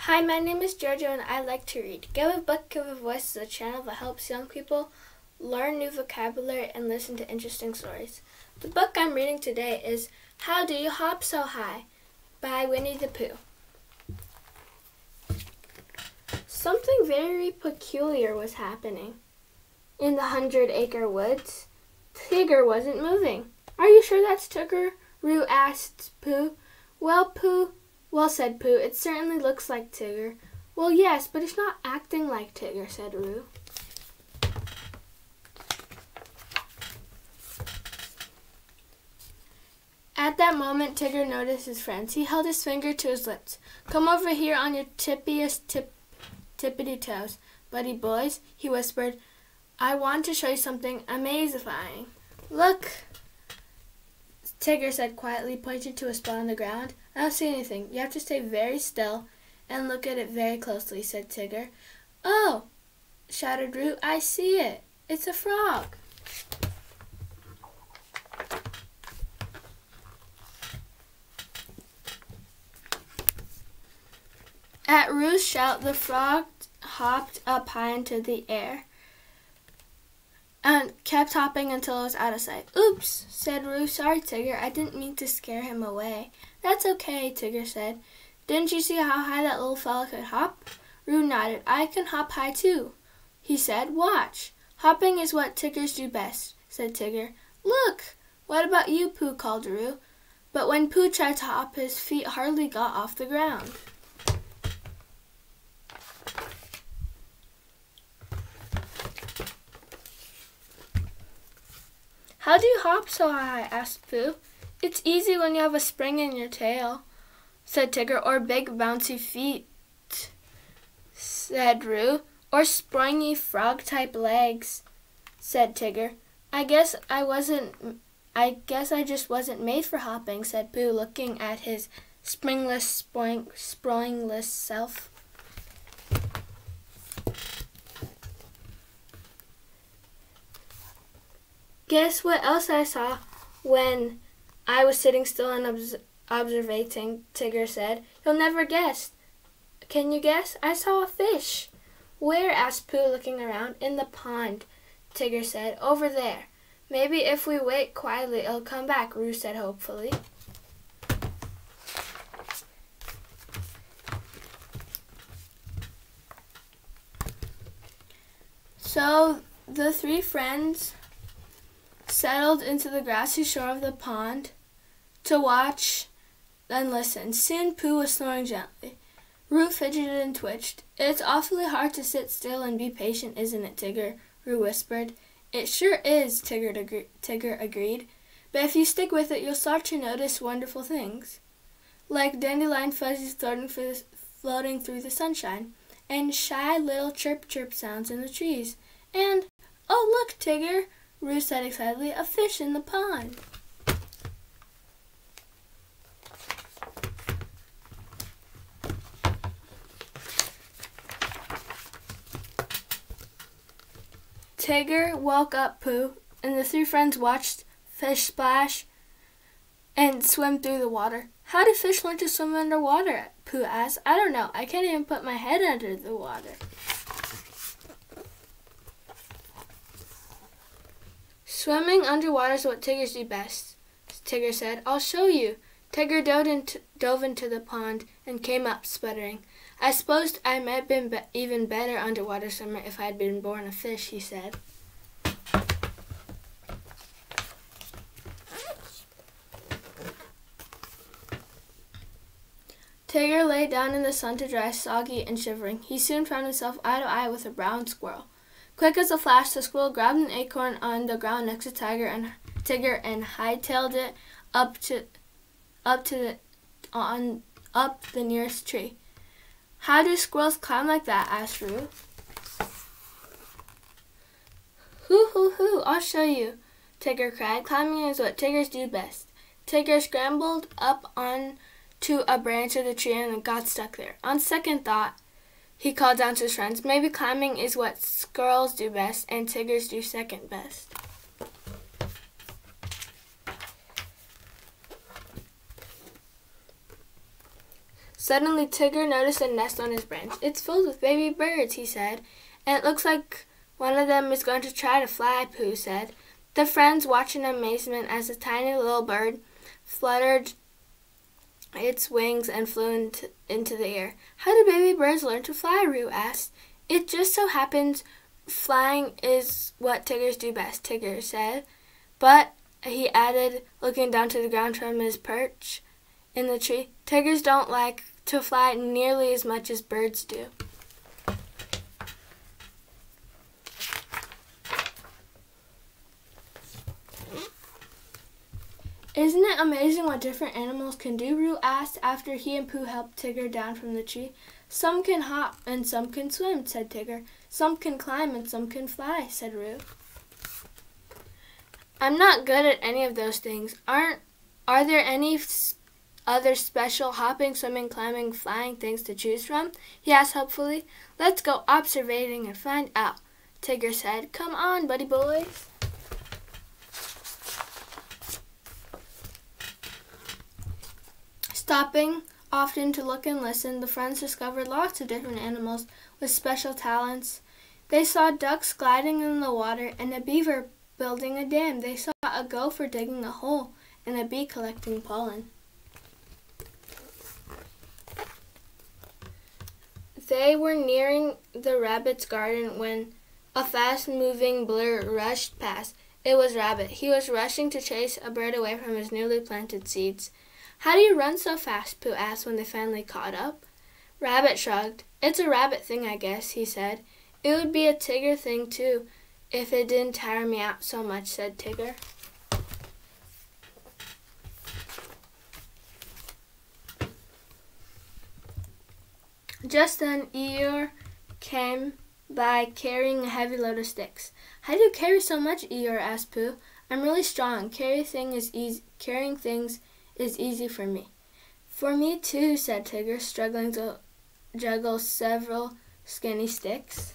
Hi, my name is Jojo and I like to read. Give a Book, Give a Voice is a channel that helps young people learn new vocabulary and listen to interesting stories. The book I'm reading today is How Do You Hop So High by Winnie the Pooh. Something very peculiar was happening. In the 100-acre woods, Tigger wasn't moving. "Are you sure that's Tigger?" Roo asked Pooh. Well, said Pooh, "it certainly looks like Tigger." "Well, yes, but it's not acting like Tigger," said Roo. At that moment, Tigger noticed his friends. He held his finger to his lips. "Come over here on your tippity toes, buddy boys," he whispered. "I want to show you something amazing." "Look," Tigger said quietly, pointing to a spot on the ground. "I don't see anything. You have to stay very still and look at it very closely," said Tigger. "Oh," shouted Roo, "I see it. It's a frog." At Roo's shout, the frog hopped up high into the air and kept hopping until it was out of sight. "Oops," said Roo. "Sorry, Tigger. I didn't mean to scare him away." "That's okay," Tigger said. "Didn't you see how high that little fella could hop?" Roo nodded. "I can hop high too," he said. "Watch." "Hopping is what Tiggers do best," said Tigger. "Look!" "What about you, Pooh?" called Roo. But when Pooh tried to hop, his feet hardly got off the ground. "How do you hop so high?" asked Pooh. "It's easy when you have a spring in your tail," said Tigger. "Or big bouncy feet," said Roo. "Or springy frog-type legs," said Tigger. I guess I just wasn't made for hopping," said Pooh, looking at his springless, springless self. "Guess what else I saw when I was sitting still and observating," Tigger said. "You'll never guess." "Can you guess?" "I saw a fish." "Where?" asked Pooh, looking around. "In the pond," Tigger said. "Over there." "Maybe if we wait quietly it'll come back," Roo said hopefully. So the three friends settled into the grassy shore of the pond to watch and listen. Soon Pooh was snoring gently. Roo fidgeted and twitched. "It's awfully hard to sit still and be patient, isn't it, Tigger?" Roo whispered. "It sure is," Tigger agreed. "But if you stick with it, you'll start to notice wonderful things, like dandelion fuzzies floating through the sunshine, and shy little chirp-chirp sounds in the trees. And, oh, look, Tigger," Roo said excitedly, "a fish in the pond." Tigger woke up Pooh, and the three friends watched fish splash and swim through the water. "How do fish learn to swim underwater?" Pooh asked. "I don't know. I can't even put my head under the water." "Swimming underwater is what Tiggers do best," Tigger said. "I'll show you." Tigger dove into the pond and came up sputtering. "I suppose I might have been even better underwater swimmer if I had been born a fish," he said. Tigger lay down in the sun to dry, soggy and shivering. He soon found himself eye to eye with a brown squirrel. Quick as a flash, the squirrel grabbed an acorn on the ground next to Tigger and hightailed it up the nearest tree. "How do squirrels climb like that?" asked Roo. "Hoo, I'll show you," Tigger cried. "Climbing is what Tiggers do best." Tigger scrambled up onto a branch of the tree and got stuck there. On second thought, he called down to his friends, "Maybe climbing is what squirrels do best and Tiggers do second best." Suddenly, Tigger noticed a nest on his branch. "It's filled with baby birds," he said, "and it looks like one of them is going to try to fly," Pooh said. The friends watched in amazement as a tiny little bird fluttered its wings and flew into the air. "How do baby birds learn to fly?" Roo asked. "It just so happens flying is what Tiggers do best," Tigger said. "But," he added, looking down to the ground from his perch in the tree, "Tiggers don't like to fly nearly as much as birds do." "Isn't it amazing what different animals can do?" Roo asked after he and Pooh helped Tigger down from the tree. "Some can hop and some can swim," said Tigger. "Some can climb and some can fly," said Roo. "I'm not good at any of those things. Are there any other special hopping, swimming, climbing, flying things to choose from?" he asked hopefully. "Let's go observating and find out," Tigger said. "Come on, buddy boys." Stopping often to look and listen, the friends discovered lots of different animals with special talents. They saw ducks gliding in the water and a beaver building a dam. They saw a gopher digging a hole and a bee collecting pollen. They were nearing the rabbit's garden when a fast-moving blur rushed past. It was Rabbit. He was rushing to chase a bird away from his newly planted seeds. "How do you run so fast?" Pooh asked when they finally caught up. Rabbit shrugged. "It's a rabbit thing, I guess," he said. "It would be a Tigger thing, too, if it didn't tire me out so much," said Tigger. Just then, Eeyore came by carrying a heavy load of sticks. "How do you carry so much?" Eeyore asked Pooh. "I'm really strong. Carrying things is easy for me." "For me too," said Tigger, struggling to juggle several skinny sticks.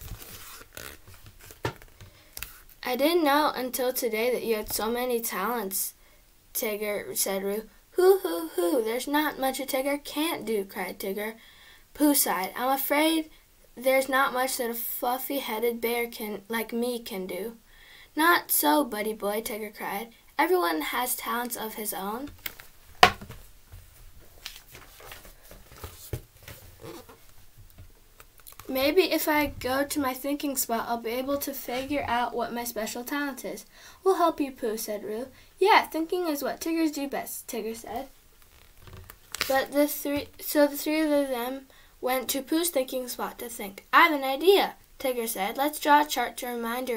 "I didn't know until today that you had so many talents," Tigger said. Roo. "Hoo, hoo, hoo, there's not much a Tigger can't do," cried Tigger. Pooh sighed. "I'm afraid there's not much that a fluffy-headed bear like me can do." "Not so, buddy boy," Tigger cried. "Everyone has talents of his own." "Maybe if I go to my thinking spot, I'll be able to figure out what my special talent is." "We'll help you, Pooh," said Roo. "Yeah, thinking is what Tiggers do best," Tigger said. The three of them went to Pooh's thinking spot to think. "I have an idea," Tigger said. "Let's draw a chart to remind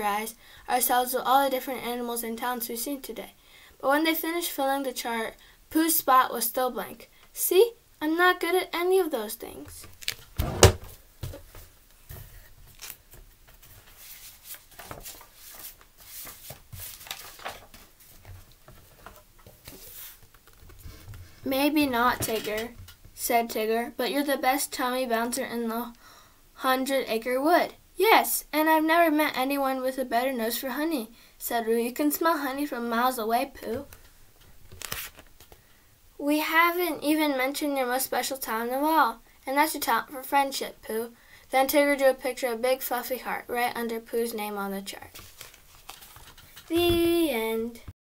ourselves of all the different animals and talents we've seen today." But when they finished filling the chart, Pooh's spot was still blank. "See, I'm not good at any of those things." "Maybe not, Tigger," said Tigger, "but you're the best tummy bouncer in the 100-acre wood." "Yes, and I've never met anyone with a better nose for honey," said Roo. "You can smell honey from miles away, Pooh." "We haven't even mentioned your most special talent of all, and that's your talent for friendship, Pooh." Then Tigger drew a picture of a big fluffy heart right under Pooh's name on the chart. The end.